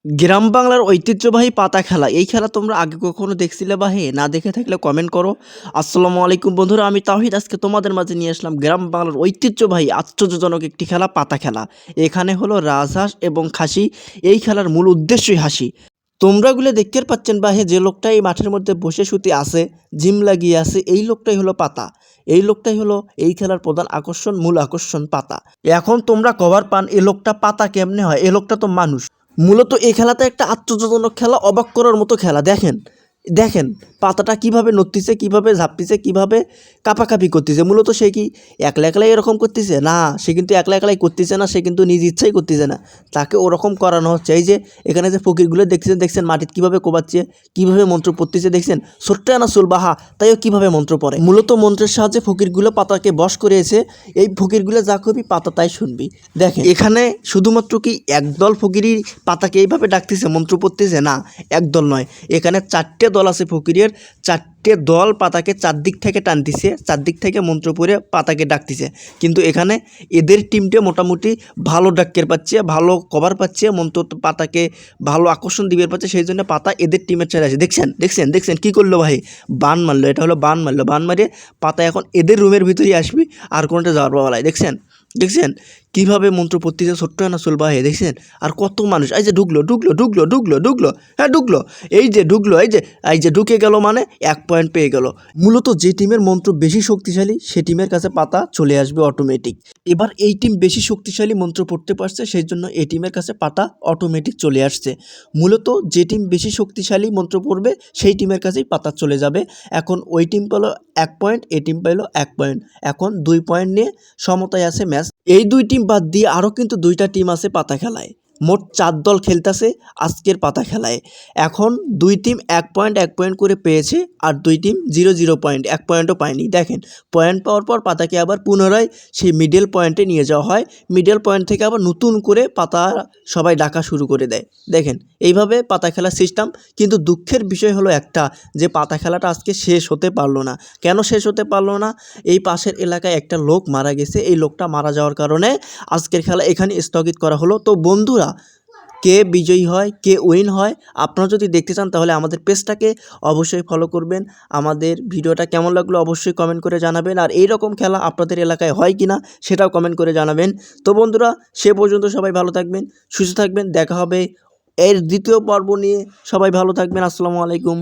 গ্রাম বাংলার ঐতিহ্যবাহী পাতা খেলা, এই খেলা তোমরা আগে কখনো দেখছিলে বা হে না দেখে থাকলে কমেন্ট করো। আসসালামু আলাইকুম বন্ধুরা, আমি তাওহিদ আজকে তোমাদের মাঝে নিয়ে আসলাম গ্রাম বাংলার ঐতিহ্যবাহী আশ্চর্যজনক একটি খেলা, পাতা খেলা। এখানে হলো রাজহাঁস এবং খাসি। এই খেলার মূল উদ্দেশ্যই হাসি। তোমরাগুলো দেখতে পাচ্ছেন বা হে, যে লোকটা এই মাঠের মধ্যে বসে শুতে আছে, জিম লাগিয়ে আছে, এই লোকটাই হলো পাতা। এই লোকটাই হলো এই খেলার প্রধান আকর্ষণ, মূল আকর্ষণ পাতা। এখন তোমরা কভার পান এ লোকটা পাতা কেমনে হয়, এ লোকটা তো মানুষ। মূলত এই খেলাটা একটা আশ্চর্যজনক খেলা, অবাক করার মতো খেলা। দেখেন দেখেন পাতাটা কিভাবে নড়তিছে, কিভাবে ঝাপতিছে, কিভাবে কাঁপাকাঁপি করতেছে। মূলত সে কি একলা একলাই এরকম করতেছে? না, সে কিন্তু একলা একলাই করতেছে না, সে কিন্তু নিজ ইচ্ছাই করতেছে না, তাকে ওরকম করানো হচ্ছে। এই যে এখানে যে ফকিরগুলো দেখছেন মাটিতে কীভাবে কোবাচ্ছে, কীভাবে মন্ত্র পড়তেছে দেখছেন। ছোট্ট আনা বাহা তাইও কীভাবে মন্ত্র পড়ে। মূলত মন্ত্রের সাহায্যে ফকিরগুলো পাতাকে বশ করেছে। এই ফকিরগুলো যা করবি পাতা তাই শুনবি। দেখেন এখানে শুধুমাত্র কি একদল ফকিরই পাতাকে এইভাবে ডাকতেছে, মন্ত্র পড়তেছে? না, একদল নয়, এখানে 4টে দল আছে ফকিরের। 4টে দল পাতাকে চারদিক থেকে টানতেছে, চারদিক থেকে মন্ত্র পড়ে পাতাকে ডাকতেছে। কিন্তু এখানে এদের টিমটা মোটামুটি ভালো ডাক্কের পাচ্ছে, ভালো কভার পাচ্ছে, মন্ত্র পাতাকে ভালো আকর্ষণ দিবে পাচ্ছে, সেই জন্য পাতা এদের টিমের ছেড়ে আছে। দেখছেন কী করলো ভাই? বান মারলো, এটা হলো বান মারলো। বান মারিয়ে পাতা এখন এদের রুমের ভিতরেই আসবি, আর কোনটা যাওয়ার পাওয়ালাই। দেখছেন কীভাবে মন্ত্র পড়তেছে ছোট্ট না বাহে। দেখছেন আর কত মানুষ, এই যে ঢুকলো, হ্যাঁ ঢুকলো, এই যে ঢুকলো, এই যে ঢুকে গেল, মানে 1 পয়েন্ট পেয়ে গেল। মূলত যে টিমের মন্ত্র বেশি শক্তিশালী সে টিমের কাছে পাতা চলে আসবে অটোমেটিক। এবার এই টিম বেশি শক্তিশালী মন্ত্র পড়তে পারছে, সেই জন্য এই টিমের কাছে পাতা অটোমেটিক চলে আসছে। মূলত যে টিম বেশি শক্তিশালী মন্ত্র পড়বে সেই টিমের কাছেই পাতা চলে যাবে। এখন ওই টিম পেল 1 পয়েন্ট, এই টিম পেল 1 পয়েন্ট। এখন 2 পয়েন্ট নিয়ে সমতায় আছে ম্যাচ। এই 2 টিম বাদ দিয়ে আরও কিন্তু 2টা টিম আছে পাতা খেলায়। মোট 4 দল খেলতেছে আজকের পাতা খেলায়। এখন 2 টিম 1 পয়েন্ট করে পেয়েছে, আর 2 টিম 0 পয়েন্ট, 1 পয়েন্টও পায়নি। দেখেন পয়েন্ট পাওয়ার পর পাতাকে আবার পুনরায় সেই মিডল পয়েন্টে নিয়ে যাওয়া হয়। মিডল পয়েন্ট থেকে আবার নতুন করে পাতা সবাই ডাকা শুরু করে দেয়। দেখেন এইভাবে পাতা খেলার সিস্টেম। কিন্তু দুঃখের বিষয় হলো একটা, যে পাতা খেলাটা আজকে শেষ হতে পারলো না। কেন শেষ হতে পারলো না? এই পাশের এলাকায় একটা লোক মারা গেছে, এই লোকটা মারা যাওয়ার কারণে আজকের খেলা এখানে স্থগিত করা হলো। তো বন্ধুরা, কে বিজয়ী হয়, কে উইন হয়, আপনারা যদি দেখতে চান তাহলে আমাদের পেজটাকে অবশ্যই ফলো করবেন। আমাদের ভিডিওটা কেমন লাগলো অবশ্যই কমেন্ট করে জানাবেন, আর এই রকম খেলা আপনাদের এলাকায় হয় কিনা সেটাও কমেন্ট করে জানাবেন। তো বন্ধুরা, সে পর্যন্ত সবাই ভালো থাকবেন, সুস্থ থাকবেন। দেখা হবে এর দ্বিতীয় পর্ব নিয়ে। সবাই ভালো থাকবেন। আসসালামু আলাইকুম।